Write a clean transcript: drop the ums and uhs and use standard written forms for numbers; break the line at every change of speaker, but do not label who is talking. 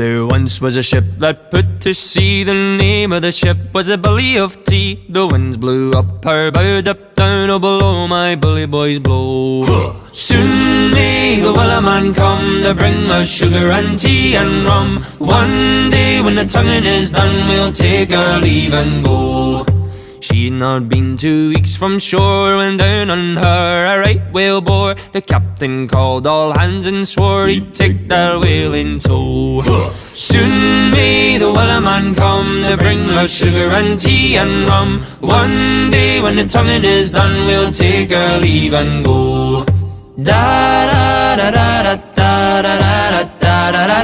There once was a ship that put to sea. The name of the ship was a Billy of Tea. The winds blew up her bow, up down, oh below my bully boys blow. Soon may the Wellerman come to bring us sugar and tea and rum. One day when the tonguing is done, we'll take our leave and go. She'd not been 2 weeks from shore when down on her a right whale bore. The captain called all hands and swore he'd take that whale in tow. Soon may the Wellerman come to bring us sugar and tea and rum. One day when the tonguing is done, we'll take our leave and go. Da da da da da da da da da da da.